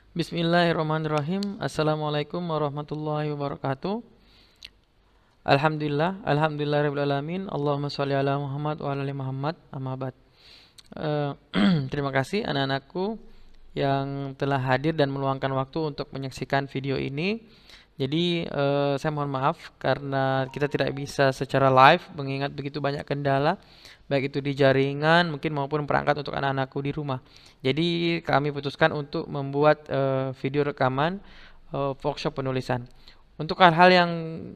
Bismillahirrahmanirrahim. Assalamualaikum warahmatullahi wabarakatuh. Alhamdulillahirabbil alamin. Allahumma shalli ala Muhammad wa ala ali Muhammad. Amma ba'd. Eh, Terima kasih anak-anakku yang telah hadir dan meluangkan waktu untuk menyaksikan video ini. Jadi saya mohon maaf karena kita tidak bisa secara live mengingat begitu banyak kendala baik itu di jaringan mungkin maupun perangkat untuk anak-anakku di rumah. Jadi kami putuskan untuk membuat video rekaman workshop penulisan. Untuk hal-hal yang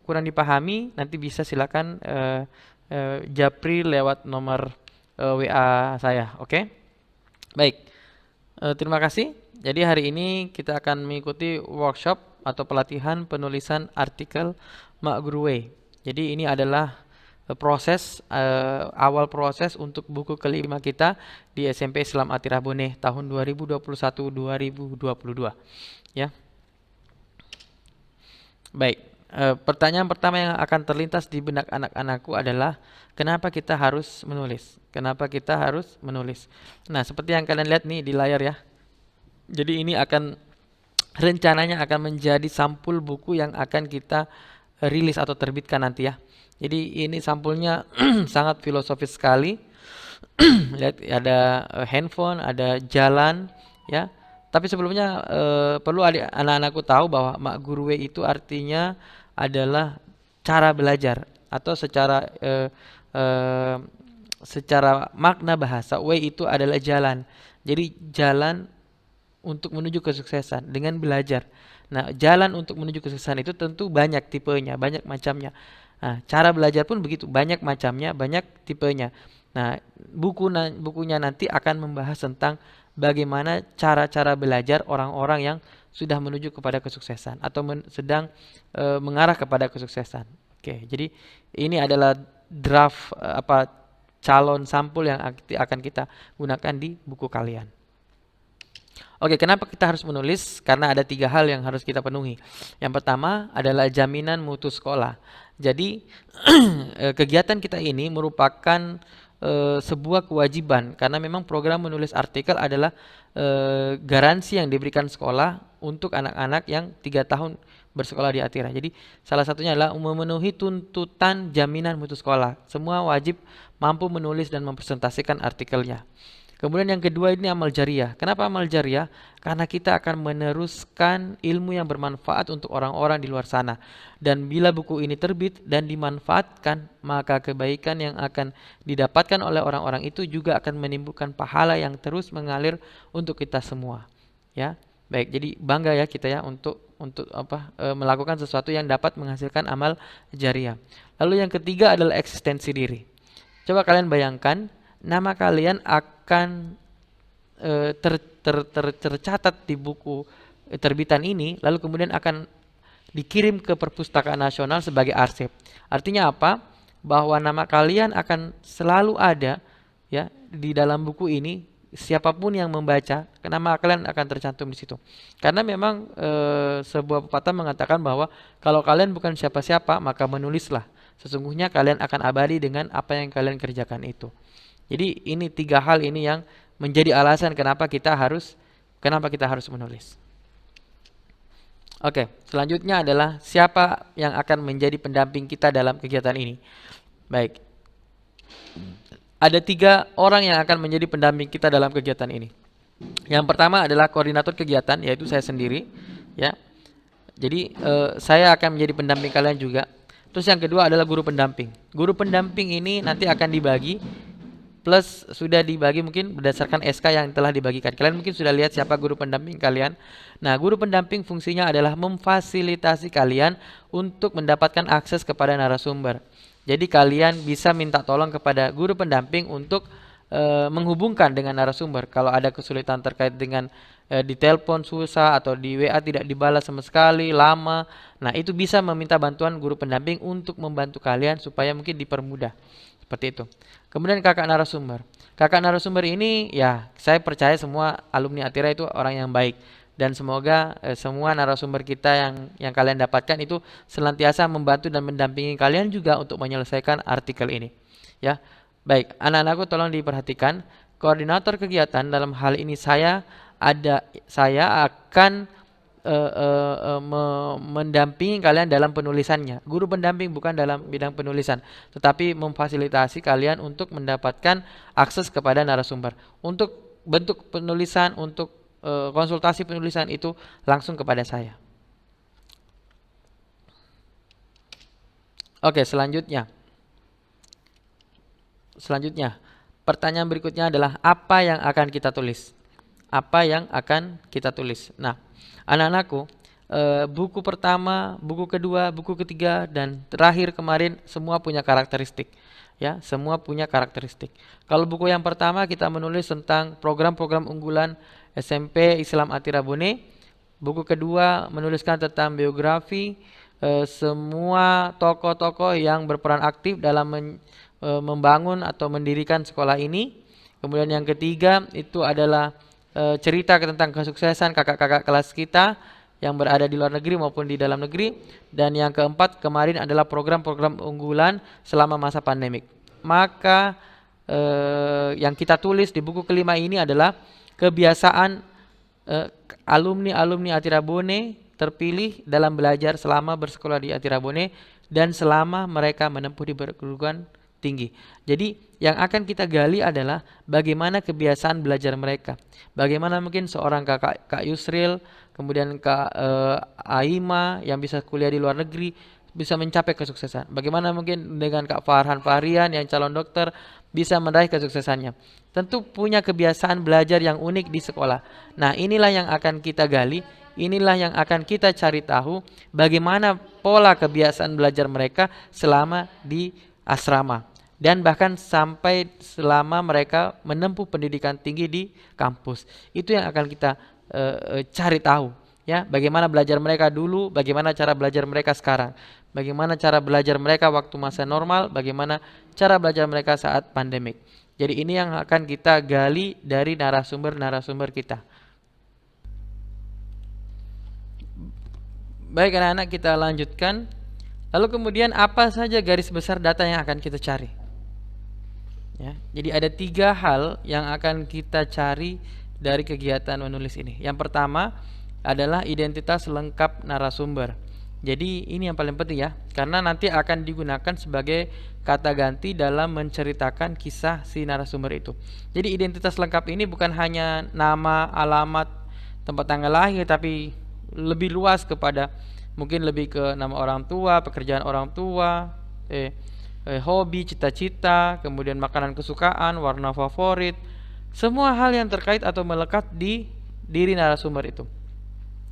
kurang dipahami nanti bisa silakan japri lewat nomor WA saya, oke? Baik. Terima kasih. Jadi hari ini kita akan mengikuti workshop atau pelatihan penulisan artikel Mak Guru Wei. Jadi ini adalah awal proses untuk buku kelima kita di SMP Islam Atira Bone tahun 2021-2022. Ya. Baik. Pertanyaan pertama yang akan terlintas di benak anak-anakku adalah kenapa kita harus menulis? Kenapa kita harus menulis? Nah, seperti yang kalian lihat nih di layar ya. Jadi ini rencananya akan menjadi sampul buku yang akan kita rilis atau terbitkan nanti ya. Jadi ini sampulnya sangat filosofis sekali. Lihat ada handphone, ada jalan ya. Tapi sebelumnya perlu anak-anakku tahu bahwa Mak Guru Wei itu artinya adalah cara belajar atau secara makna bahasa Wei itu adalah jalan. Jadi jalan untuk menuju kesuksesan dengan belajar. Nah, jalan untuk menuju kesuksesan itu tentu banyak tipenya, banyak macamnya. Nah, cara belajar pun begitu, banyak macamnya, banyak tipenya. Nah, bukunya nanti akan membahas tentang bagaimana cara-cara belajar orang-orang yang sudah menuju kepada kesuksesan atau sedang mengarah kepada kesuksesan. Oke, jadi ini adalah draft calon sampul yang akan kita gunakan di buku kalian. Oke, kenapa kita harus menulis? Karena ada 3 hal yang harus kita penuhi. Yang pertama adalah jaminan mutu sekolah. Jadi kegiatan kita ini merupakan sebuah kewajiban karena memang program menulis artikel adalah garansi yang diberikan sekolah untuk anak-anak yang 3 tahun bersekolah di Atira. Jadi salah satunya adalah memenuhi tuntutan jaminan mutu sekolah. Semua wajib mampu menulis dan mempresentasikan artikelnya. Kemudian yang kedua ini amal jariah. Kenapa amal jariah? Karena kita akan meneruskan ilmu yang bermanfaat untuk orang-orang di luar sana. Dan bila buku ini terbit dan dimanfaatkan, maka kebaikan yang akan didapatkan oleh orang-orang itu juga akan menimbulkan pahala yang terus mengalir untuk kita semua. Ya, baik. Jadi bangga ya kita ya untuk melakukan sesuatu yang dapat menghasilkan amal jariah. Lalu yang ketiga adalah eksistensi diri. Coba kalian bayangkan, nama kalian akan tercatat di buku terbitan ini, lalu kemudian akan dikirim ke Perpustakaan Nasional sebagai arsip. Artinya apa? Bahwa nama kalian akan selalu ada ya di dalam buku ini. Siapapun yang membaca, nama kalian akan tercantum di situ. Karena memang sebuah pepatah mengatakan bahwa kalau kalian bukan siapa-siapa, maka menulislah. Sesungguhnya kalian akan abadi dengan apa yang kalian kerjakan itu. Jadi ini 3 hal ini yang menjadi alasan kenapa kita harus menulis. Oke, selanjutnya adalah siapa yang akan menjadi pendamping kita dalam kegiatan ini. Baik. Ada 3 orang yang akan menjadi pendamping kita dalam kegiatan ini. Yang pertama adalah koordinator kegiatan, yaitu saya sendiri, ya. Jadi saya akan menjadi pendamping kalian juga. Terus yang kedua adalah guru pendamping. Guru pendamping ini nanti akan dibagi plus sudah dibagi mungkin berdasarkan SK yang telah dibagikan. Kalian mungkin sudah lihat siapa guru pendamping kalian. Nah, guru pendamping fungsinya adalah memfasilitasi kalian untuk mendapatkan akses kepada narasumber. Jadi kalian bisa minta tolong kepada guru pendamping untuk menghubungkan dengan narasumber. Kalau ada kesulitan terkait dengan di telepon susah atau di WA tidak dibalas sama sekali, lama. Nah, itu bisa meminta bantuan guru pendamping untuk membantu kalian supaya mungkin dipermudah. Seperti itu. Kemudian kakak narasumber. Kakak narasumber ini ya saya percaya semua alumni Atira itu orang yang baik. Dan semoga semua narasumber kita yang kalian dapatkan itu senantiasa membantu dan mendampingi kalian juga untuk menyelesaikan artikel ini. Ya, baik. Anak-anakku tolong diperhatikan. Koordinator kegiatan dalam hal ini saya saya akan mendampingi kalian dalam penulisannya. Guru pendamping bukan dalam bidang penulisan, tetapi memfasilitasi kalian untuk mendapatkan akses kepada narasumber. Untuk bentuk penulisan, untuk konsultasi penulisan itu langsung kepada saya. Oke, selanjutnya. Pertanyaan berikutnya adalah apa yang akan kita tulis? Apa yang akan kita tulis? Nah, anak-anakku, buku pertama, buku kedua, buku ketiga, dan terakhir kemarin semua punya karakteristik. Ya, semua punya karakteristik. Kalau buku yang pertama kita menulis tentang program-program unggulan SMP Islam Atira Bone. Buku kedua menuliskan tentang biografi semua tokoh-tokoh yang berperan aktif dalam membangun atau mendirikan sekolah ini. Kemudian yang ketiga itu adalah cerita tentang kesuksesan kakak-kakak kelas kita yang berada di luar negeri maupun di dalam negeri. Dan yang keempat kemarin adalah program-program unggulan selama masa pandemik. Maka yang kita tulis di buku kelima ini adalah kebiasaan alumni Atira Bone terpilih dalam belajar selama bersekolah di Atira Bone dan selama mereka menempuh di perguruan tinggi. Jadi yang akan kita gali adalah bagaimana kebiasaan belajar mereka. Bagaimana mungkin seorang Kak Yusril, kemudian Kak Aima yang bisa kuliah di luar negeri bisa mencapai kesuksesan. Bagaimana mungkin dengan Kak Farhan Fahrian yang calon dokter bisa meraih kesuksesannya. Tentu punya kebiasaan belajar yang unik di sekolah. Nah, inilah yang akan kita gali, inilah yang akan kita cari tahu bagaimana pola kebiasaan belajar mereka selama di asrama dan bahkan sampai selama mereka menempuh pendidikan tinggi di kampus. Itu yang akan kita cari tahu, ya, bagaimana belajar mereka dulu, bagaimana cara belajar mereka sekarang, bagaimana cara belajar mereka waktu masa normal, bagaimana cara belajar mereka saat pandemik. Jadi ini yang akan kita gali dari narasumber-narasumber kita. Baik anak-anak, kita lanjutkan. Lalu kemudian apa saja garis besar data yang akan kita cari? Ya, jadi ada 3 hal yang akan kita cari dari kegiatan menulis ini. Yang pertama adalah identitas lengkap narasumber. Jadi ini yang paling penting ya, karena nanti akan digunakan sebagai kata ganti dalam menceritakan kisah si narasumber itu. Jadi identitas lengkap ini bukan hanya nama, alamat, tempat tanggal lahir, tapi lebih luas kepada mungkin lebih ke nama orang tua, pekerjaan orang tua, hobi, cita-cita, kemudian makanan kesukaan, warna favorit, semua hal yang terkait atau melekat di diri narasumber itu.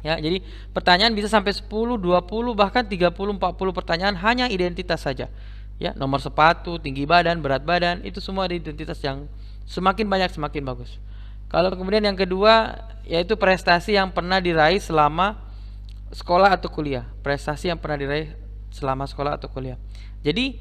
Ya, jadi pertanyaan bisa sampai 10, 20, bahkan 30, 40 pertanyaan hanya identitas saja. Ya, nomor sepatu, tinggi badan, berat badan, itu semua identitas yang semakin banyak semakin bagus. Kalau kemudian yang kedua yaitu prestasi yang pernah diraih selama sekolah atau kuliah. Prestasi yang pernah diraih selama sekolah atau kuliah. Jadi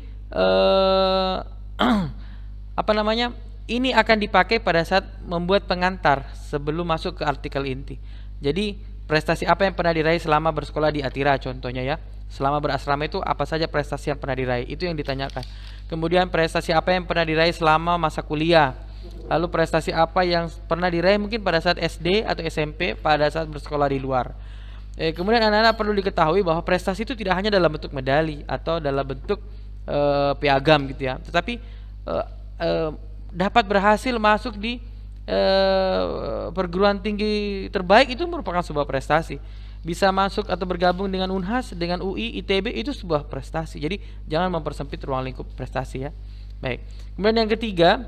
ini akan dipakai pada saat membuat pengantar sebelum masuk ke artikel inti. Jadi prestasi apa yang pernah diraih selama bersekolah di Atira contohnya ya. Selama berasrama itu apa saja prestasi yang pernah diraih, itu yang ditanyakan. Kemudian prestasi apa yang pernah diraih selama masa kuliah. Lalu prestasi apa yang pernah diraih mungkin pada saat SD atau SMP pada saat bersekolah di luar. Kemudian anak-anak perlu diketahui bahwa prestasi itu tidak hanya dalam bentuk medali atau dalam bentuk piagam gitu ya, tetapi dapat berhasil masuk di perguruan tinggi terbaik itu merupakan sebuah prestasi. Bisa masuk atau bergabung dengan Unhas, dengan UI, ITB itu sebuah prestasi. Jadi jangan mempersempit ruang lingkup prestasi ya. Baik. Kemudian yang ketiga,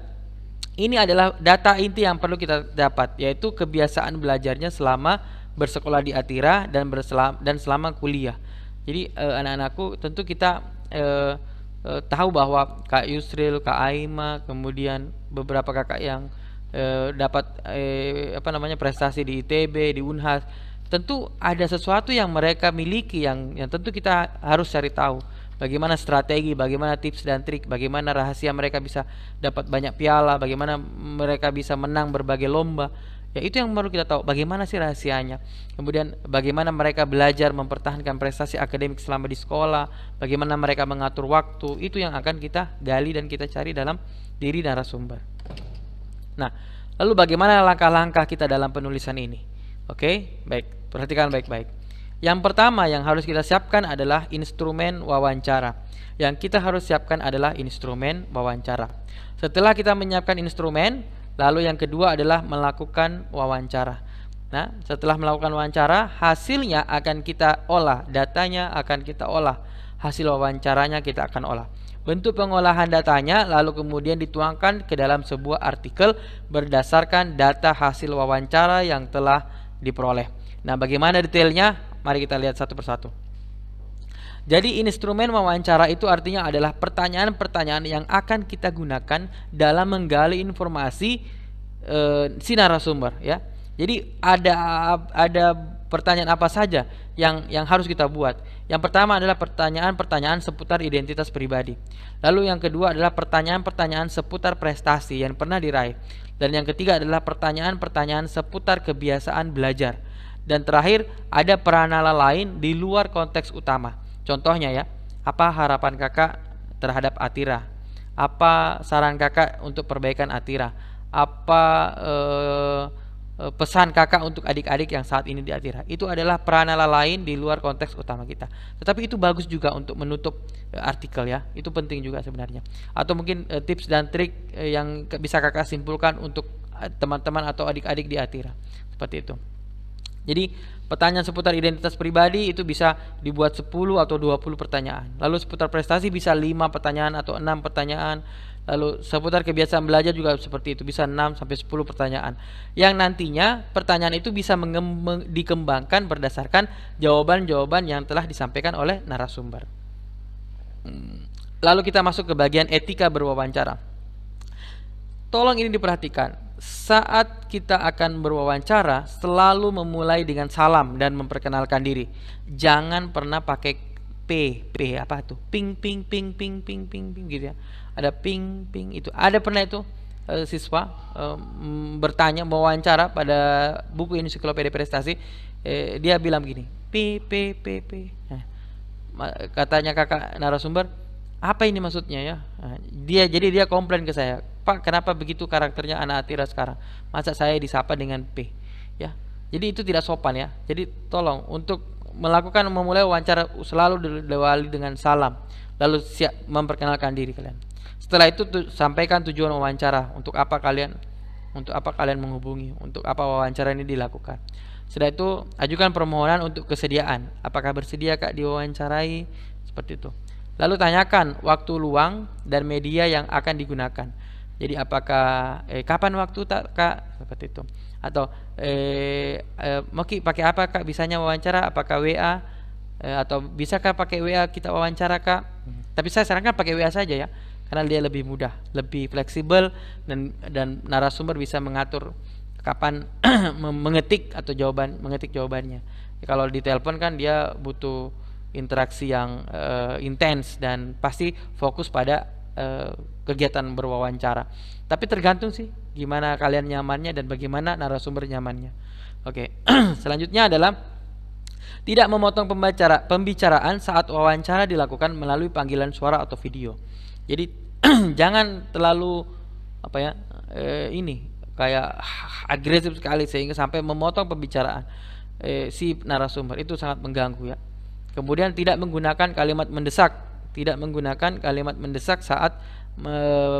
ini adalah data inti yang perlu kita dapat, yaitu kebiasaan belajarnya selama bersekolah di Atira dan selama kuliah. Jadi anak-anakku tentu kita tahu bahwa Kak Yusril, Kak Aima, kemudian beberapa kakak yang dapat prestasi di ITB, di Unhas, tentu ada sesuatu yang mereka miliki yang tentu kita harus cari tahu. Bagaimana strategi, bagaimana tips dan trik, bagaimana rahasia mereka bisa dapat banyak piala, bagaimana mereka bisa menang berbagai lomba. Ya itu yang perlu kita tahu, bagaimana sih rahasianya. Kemudian bagaimana mereka belajar mempertahankan prestasi akademik selama di sekolah, bagaimana mereka mengatur waktu, itu yang akan kita gali dan kita cari dalam diri narasumber. Nah, Lalu bagaimana langkah-langkah kita dalam penulisan ini? Oke, baik, perhatikan baik-baik. Yang pertama yang harus kita siapkan adalah instrumen wawancara. Yang kita harus siapkan adalah instrumen wawancara. Setelah kita menyiapkan instrumen, lalu yang kedua adalah melakukan wawancara. Nah, setelah melakukan wawancara, hasilnya akan kita olah, datanya akan kita olah, hasil wawancaranya kita akan olah. Bentuk pengolahan datanya lalu kemudian dituangkan ke dalam sebuah artikel berdasarkan data hasil wawancara yang telah diperoleh. Nah, bagaimana detailnya? Mari kita lihat satu persatu. Jadi instrumen wawancara itu artinya adalah pertanyaan-pertanyaan yang akan kita gunakan dalam menggali informasi si narasumber, ya. Jadi ada pertanyaan apa saja yang harus kita buat. Yang pertama adalah pertanyaan-pertanyaan seputar identitas pribadi. Lalu yang kedua adalah pertanyaan-pertanyaan seputar prestasi yang pernah diraih. Dan yang ketiga adalah pertanyaan-pertanyaan seputar kebiasaan belajar. Dan terakhir ada peranala lain di luar konteks utama. Contohnya ya, apa harapan kakak terhadap Atira? Apa saran kakak untuk perbaikan Atira? Apa pesan kakak untuk adik-adik yang saat ini di Atira? Itu adalah peranala lain di luar konteks utama kita. Tetapi itu bagus juga untuk menutup artikel ya. Itu penting juga sebenarnya. Atau mungkin tips dan trik yang bisa kakak simpulkan untuk teman-teman atau adik-adik di Atira. Seperti itu. Jadi pertanyaan seputar identitas pribadi itu bisa dibuat 10 atau 20 pertanyaan. Lalu seputar prestasi bisa 5 pertanyaan atau 6 pertanyaan. Lalu seputar kebiasaan belajar juga seperti itu, bisa 6 sampai 10 pertanyaan. Yang nantinya pertanyaan itu bisa dikembangkan berdasarkan jawaban-jawaban yang telah disampaikan oleh narasumber. Lalu kita masuk ke bagian etika berwawancara. Tolong ini diperhatikan. Saat kita akan berwawancara, selalu memulai dengan salam dan memperkenalkan diri. Jangan pernah pakai P apa tuh? Ping gitu ya. Ada ping itu. Ada pernah itu siswa bertanya mewawancara pada buku ensiklopedia prestasi, dia bilang begini, P. Nah, katanya kakak narasumber, apa ini maksudnya ya? Nah, jadi dia komplain ke saya, Pak, kenapa begitu karakternya anak Atira sekarang? Masa saya disapa dengan P? Ya, jadi itu tidak sopan ya. Jadi tolong untuk memulai wawancara selalu diawali dengan salam, lalu siap memperkenalkan diri kalian. Setelah itu sampaikan tujuan wawancara, untuk apa kalian menghubungi, untuk apa wawancara ini dilakukan. Setelah itu ajukan permohonan untuk kesediaan. Apakah bersedia kak diwawancarai? Seperti itu. Lalu tanyakan waktu luang dan media yang akan digunakan. Jadi apakah kapan waktu kak? Seperti itu. Atau mau pakai apa kak bisanya wawancara? Apakah WA? Atau bisakah pakai WA kita wawancara kak? Tapi saya sarankan pakai WA saja ya, karena dia lebih mudah, lebih fleksibel, dan narasumber bisa mengatur kapan mengetik jawabannya. Kalau di telepon kan dia butuh interaksi yang intens dan pasti fokus pada kegiatan berwawancara. Tapi tergantung sih gimana kalian nyamannya dan bagaimana narasumber nyamannya. Oke. Selanjutnya adalah tidak memotong pembicaraan saat wawancara dilakukan melalui panggilan suara atau video. Jadi jangan terlalu ini kayak agresif sekali sehingga sampai memotong pembicaraan si narasumber. Itu sangat mengganggu ya. Kemudian tidak menggunakan kalimat mendesak saat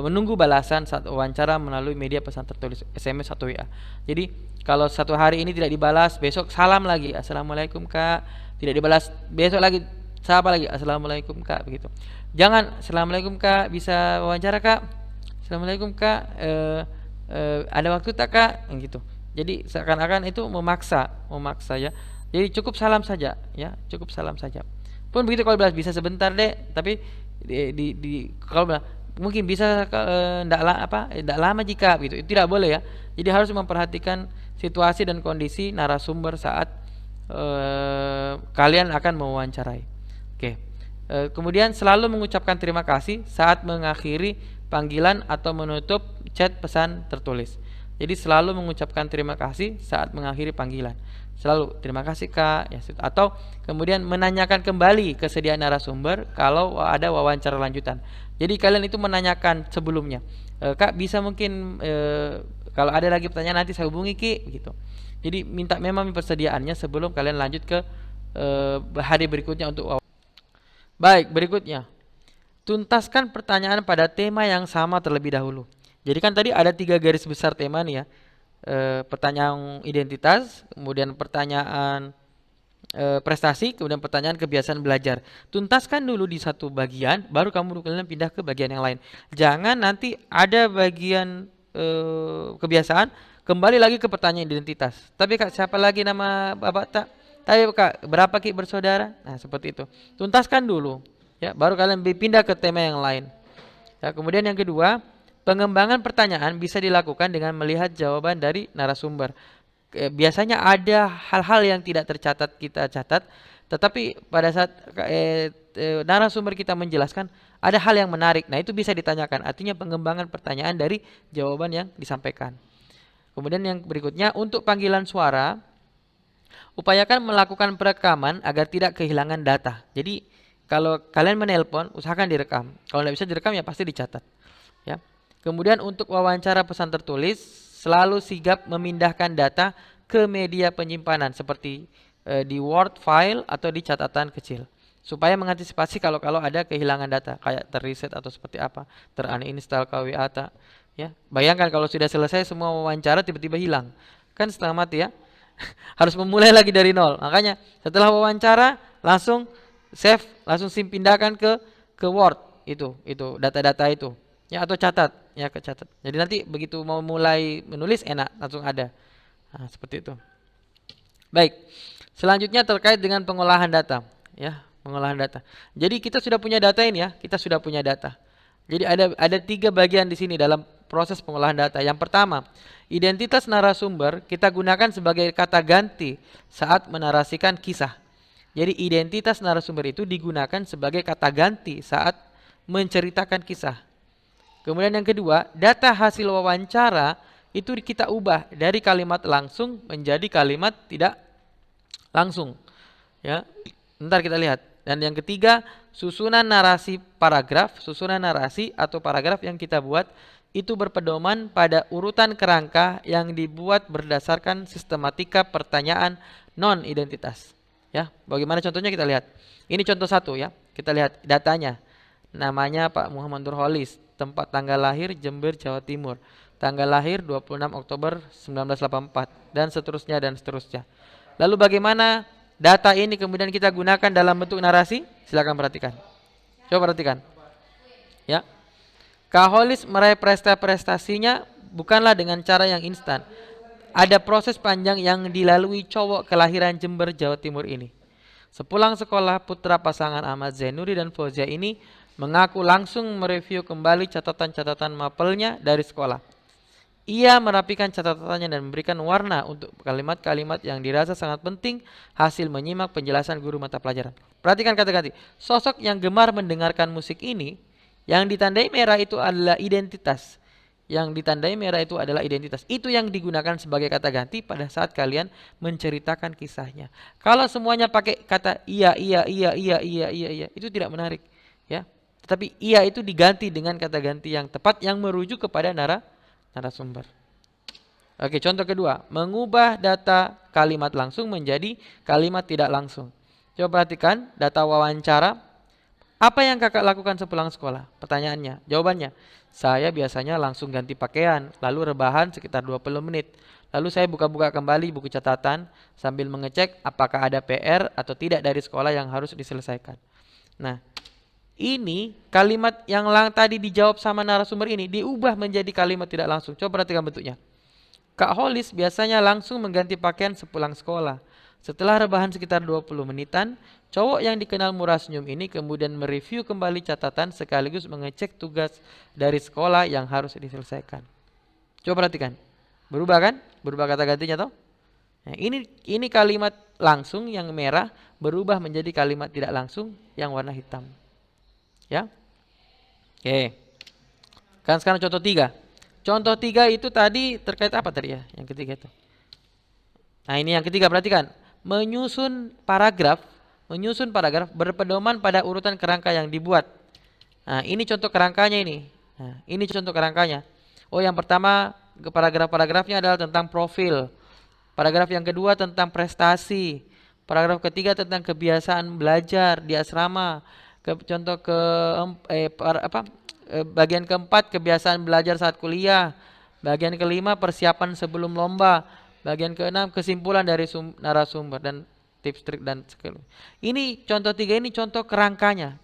menunggu balasan saat wawancara melalui media pesan tertulis, SMS atau WA. Jadi kalau satu hari ini tidak dibalas, besok salam lagi, assalamualaikum kak. Tidak dibalas, besok lagi sapa lagi, assalamualaikum kak, begitu. Jangan assalamualaikum kak, bisa wawancara kak, assalamualaikum kak, ada waktu tak kak, gitu. Jadi seakan-akan itu memaksa ya. Jadi cukup salam saja ya, cukup salam saja. Pun begitu kalau bisa sebentar deh, tapi kalau mungkin bisa enggak lama jika gitu. Itu tidak boleh ya. Jadi harus memperhatikan situasi dan kondisi narasumber saat kalian akan mewawancarai. Oke. Kemudian selalu mengucapkan terima kasih saat mengakhiri panggilan atau menutup chat pesan tertulis. Jadi selalu mengucapkan terima kasih saat mengakhiri panggilan. Selalu terima kasih Kak ya, atau kemudian menanyakan kembali kesediaan narasumber kalau ada wawancara lanjutan. Jadi kalian itu menanyakan sebelumnya, Kak bisa mungkin kalau ada lagi pertanyaan nanti saya hubungi Ki gitu. Jadi memang persediaannya sebelum kalian lanjut ke hari berikutnya untuk wawancara. Baik, berikutnya. Tuntaskan pertanyaan pada tema yang sama terlebih dahulu. Jadi kan tadi ada 3 garis besar tema nih ya. Pertanyaan identitas, kemudian pertanyaan prestasi, kemudian pertanyaan kebiasaan belajar. Tuntaskan dulu di satu bagian, baru kamu kalian pindah ke bagian yang lain. Jangan nanti ada bagian kebiasaan, kembali lagi ke pertanyaan identitas. Tapi Kak, siapa lagi nama Bapak tak? Tapi Kak, berapa Ki bersaudara? Nah, seperti itu. Tuntaskan dulu. Ya, baru kalian pindah ke tema yang lain. Ya, kemudian yang kedua, pengembangan pertanyaan bisa dilakukan dengan melihat jawaban dari narasumber. Biasanya ada hal-hal yang tidak tercatat kita catat, tetapi pada saat narasumber kita menjelaskan ada hal yang menarik. Nah, itu bisa ditanyakan. Artinya pengembangan pertanyaan dari jawaban yang disampaikan. Kemudian yang berikutnya, untuk panggilan suara, upayakan melakukan perekaman agar tidak kehilangan data. Jadi kalau kalian menelpon, usahakan direkam. Kalau tidak bisa direkam ya pasti dicatat. Ya. Kemudian untuk wawancara pesan tertulis, selalu sigap memindahkan data ke media penyimpanan seperti di Word file atau di catatan kecil. Supaya mengantisipasi kalau ada kehilangan data, kayak terreset atau seperti apa, teruninstall KWA. Ya. Bayangkan kalau sudah selesai semua wawancara tiba-tiba hilang. Kan setengah mati ya. Harus memulai lagi dari nol. Makanya setelah wawancara langsung save, langsung pindahkan ke Word itu data-data itu ya, atau catat ya, kecatat. Jadi nanti begitu mau mulai menulis enak langsung ada. Nah, seperti itu. Baik. Selanjutnya terkait dengan pengolahan data ya, pengolahan data. Jadi kita sudah punya data ini ya, kita sudah punya data. Jadi ada 3 bagian di sini dalam proses pengolahan data. Yang pertama, identitas narasumber kita gunakan sebagai kata ganti saat menarasikan kisah. Jadi identitas narasumber itu digunakan sebagai kata ganti saat menceritakan kisah. Kemudian yang kedua, data hasil wawancara itu kita ubah dari kalimat langsung menjadi kalimat tidak langsung. Ya, ntar kita lihat. Dan yang ketiga, susunan narasi paragraf, susunan narasi atau paragraf yang kita buat itu berpedoman pada urutan kerangka yang dibuat berdasarkan sistematika pertanyaan non-identitas. Ya, bagaimana contohnya kita lihat. Ini contoh 1 ya. Kita lihat datanya. Namanya Pak Muhammad Nurholis, tempat tanggal lahir Jember, Jawa Timur. Tanggal lahir 26 Oktober 1984 dan seterusnya. Lalu bagaimana data ini kemudian kita gunakan dalam bentuk narasi? Silakan perhatikan. Coba perhatikan. Ya. Kak Holis meraih prestasinya bukanlah dengan cara yang instan. Ada proses panjang yang dilalui cowok kelahiran Jember, Jawa Timur ini. Sepulang sekolah, putra pasangan Ahmad Zainuri dan Fauzia ini mengaku langsung mereview kembali catatan-catatan mapelnya dari sekolah. Ia merapikan catatannya dan memberikan warna untuk kalimat-kalimat yang dirasa sangat penting hasil menyimak penjelasan guru mata pelajaran. Perhatikan kata ganti. Sosok yang gemar mendengarkan musik ini, yang ditandai merah itu adalah identitas. Yang ditandai merah itu adalah identitas. Itu yang digunakan sebagai kata ganti pada saat kalian menceritakan kisahnya. Kalau semuanya pakai kata iya, itu tidak menarik, ya. Tetapi iya itu diganti dengan kata ganti yang tepat yang merujuk kepada narasumber. Oke, contoh kedua, mengubah data kalimat langsung menjadi kalimat tidak langsung. Coba perhatikan data wawancara. Apa yang kakak lakukan sepulang sekolah? Pertanyaannya, jawabannya, saya biasanya langsung ganti pakaian, lalu rebahan sekitar 20 menit. Lalu saya buka-buka kembali buku catatan sambil mengecek apakah ada PR atau tidak dari sekolah yang harus diselesaikan. Nah, ini kalimat yang tadi dijawab sama narasumber ini diubah menjadi kalimat tidak langsung. Coba perhatikan bentuknya. Kak Holis biasanya langsung mengganti pakaian sepulang sekolah. Setelah rebahan sekitar 20 menitan, cowok yang dikenal murah senyum ini kemudian mereview kembali catatan sekaligus mengecek tugas dari sekolah yang harus diselesaikan. Coba perhatikan. Berubah kan? Berubah kata gantinya toh? Nah, ini kalimat langsung yang merah berubah menjadi kalimat tidak langsung yang warna hitam. Ya? Oke. Kan sekarang contoh 3. Contoh 3 itu tadi terkait apa tadi ya? Yang ketiga itu. Nah, ini yang ketiga, perhatikan. Menyusun paragraf berpedoman pada urutan kerangka yang dibuat. Nah, ini contoh kerangkanya ini. Nah, ini contoh kerangkanya. Oh, yang pertama paragraf-paragrafnya adalah tentang profil. Paragraf yang kedua tentang prestasi. Paragraf ketiga tentang kebiasaan belajar di asrama. Contoh ke bagian keempat kebiasaan belajar saat kuliah. Bagian kelima persiapan sebelum lomba. Bagian keenam kesimpulan dari narasumber dan tips trik dan skill. Ini contoh 3 ini contoh kerangkanya,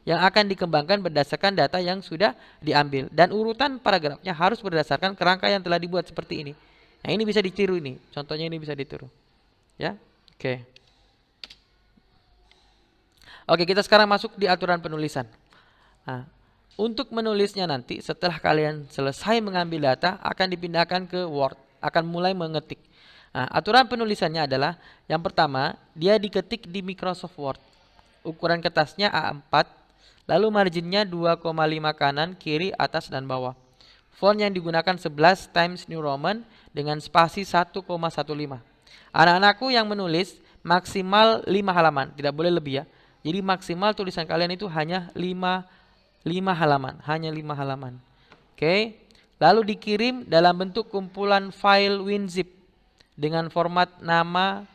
yang akan dikembangkan berdasarkan data yang sudah diambil dan urutan paragrafnya harus berdasarkan kerangka yang telah dibuat seperti ini. Nah, ini bisa ditiru ini. Contohnya ini bisa ditiru. Ya. Oke. Oke, kita sekarang masuk di aturan penulisan. Nah, untuk menulisnya nanti setelah kalian selesai mengambil data akan dipindahkan ke Word, akan mulai mengetik. Nah, aturan penulisannya adalah yang pertama, dia diketik di Microsoft Word. Ukuran kertasnya A4, lalu marginnya 2,5 kanan, kiri, atas, dan bawah. Font yang digunakan 11 Times New Roman dengan spasi 1,15. Anak-anakku yang menulis maksimal 5 halaman, tidak boleh lebih ya. Jadi maksimal tulisan kalian itu hanya 5 halaman, hanya 5 halaman. Oke. Lalu dikirim dalam bentuk kumpulan file WinZip dengan format nama,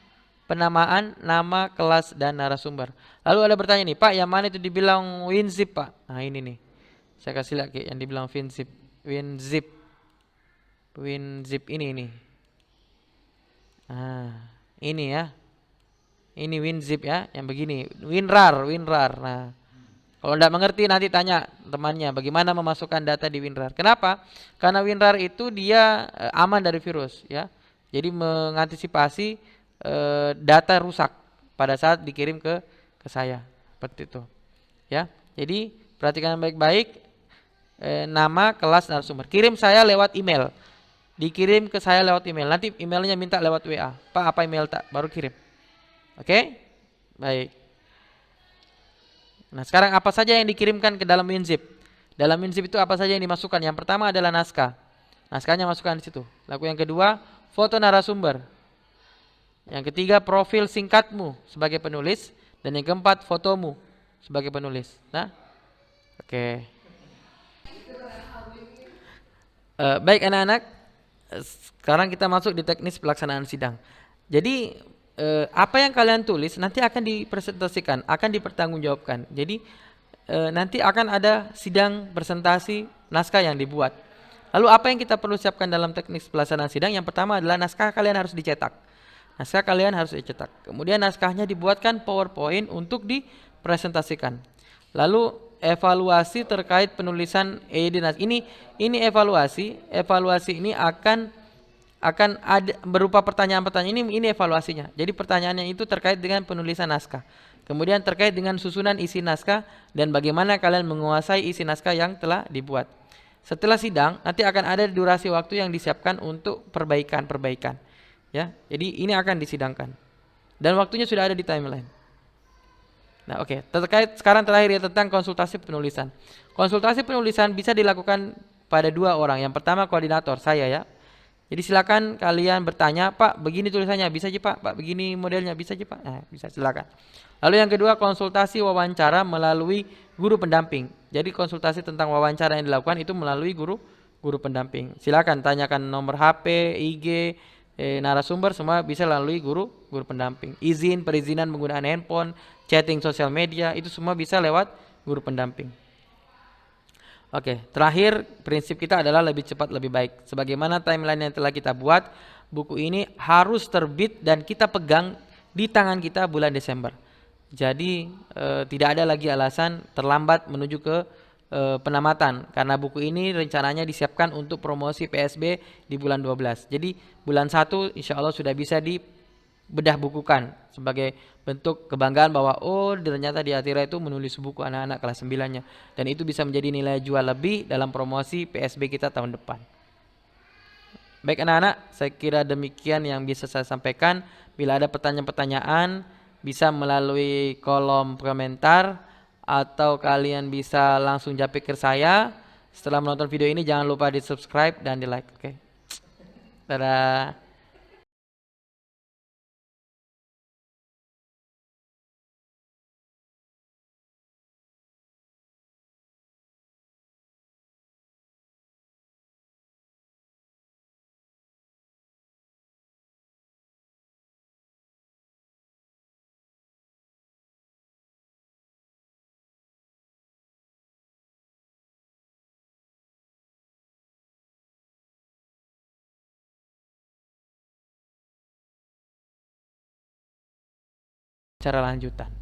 penamaan, nama, kelas, dan narasumber. Lalu ada bertanya nih, Pak, yang mana itu dibilang WinZip, Pak? Nah, ini nih. Saya kasih lagi yang dibilang WinZip. WinZip ini. Nah, ini ya. Ini WinZip ya, yang begini. WinRAR. Nah, kalau tidak mengerti nanti tanya temannya bagaimana memasukkan data di WinRAR. Kenapa? Karena WinRAR itu dia aman dari virus ya. Jadi mengantisipasi data rusak pada saat dikirim ke saya. Seperti itu. Ya. Jadi perhatikan baik-baik nama, kelas, narasumber. Kirim saya lewat email. Dikirim ke saya lewat email. Nanti emailnya minta lewat WA. Pak, apa email tak? Baru kirim. Oke? Baik. Nah, sekarang apa saja yang dikirimkan ke dalam WinZip? Dalam WinZip itu apa saja yang dimasukkan? Yang pertama adalah naskah. Naskahnya masukkan di situ. Lalu yang kedua, foto narasumber. Yang ketiga, profil singkatmu sebagai penulis. Dan yang keempat, fotomu sebagai penulis. Nah, oke. Baik anak-anak, sekarang kita masuk di teknis pelaksanaan sidang. Jadi apa yang kalian tulis nanti akan dipresentasikan, akan dipertanggungjawabkan. Jadi nanti akan ada sidang presentasi naskah yang dibuat. Lalu apa yang kita perlu siapkan dalam teknis pelaksanaan sidang? Yang pertama adalah naskah kalian harus dicetak. Kemudian naskahnya dibuatkan PowerPoint untuk dipresentasikan. Lalu evaluasi terkait penulisan EYD naskah. Ini evaluasi ini akan ada berupa pertanyaan-pertanyaan. Ini evaluasinya. Jadi pertanyaannya itu terkait dengan penulisan naskah. Kemudian terkait dengan susunan isi naskah dan bagaimana kalian menguasai isi naskah yang telah dibuat. Setelah sidang nanti akan ada durasi waktu yang disiapkan untuk perbaikan. Ya, jadi ini akan disidangkan. Dan waktunya sudah ada di timeline. Nah, oke. Terkait sekarang terakhir ya tentang konsultasi penulisan. Konsultasi penulisan bisa dilakukan pada 2 orang. Yang pertama koordinator, saya ya. Jadi silakan kalian bertanya, Pak, begini tulisannya, bisa aja Pak, begini modelnya, bisa aja Pak. Nah, bisa silakan. Lalu yang kedua konsultasi wawancara melalui guru pendamping. Jadi konsultasi tentang wawancara yang dilakukan itu melalui guru pendamping. Silakan tanyakan nomor HP, IG, narasumber semua bisa melalui guru pendamping. Perizinan penggunaan handphone, chatting sosial media itu semua bisa lewat guru pendamping. Oke, terakhir prinsip kita adalah lebih cepat lebih baik. Sebagaimana timeline yang telah kita buat, buku ini harus terbit dan kita pegang di tangan kita bulan Desember. Jadi tidak ada lagi alasan terlambat menuju ke penamatan karena buku ini rencananya disiapkan untuk promosi PSB di bulan 12. Jadi bulan 1 insya Allah sudah bisa dibedah bukukan sebagai bentuk kebanggaan bahwa ternyata di Atira itu menulis buku anak-anak kelas 9-nya dan itu bisa menjadi nilai jual lebih dalam promosi PSB kita tahun depan. Baik anak-anak, saya kira demikian yang bisa saya sampaikan. Bila ada pertanyaan-pertanyaan bisa melalui kolom komentar atau kalian bisa langsung japik ke saya. Setelah menonton video ini jangan lupa di subscribe dan di like. Oke. Dadah. Cara lanjutan.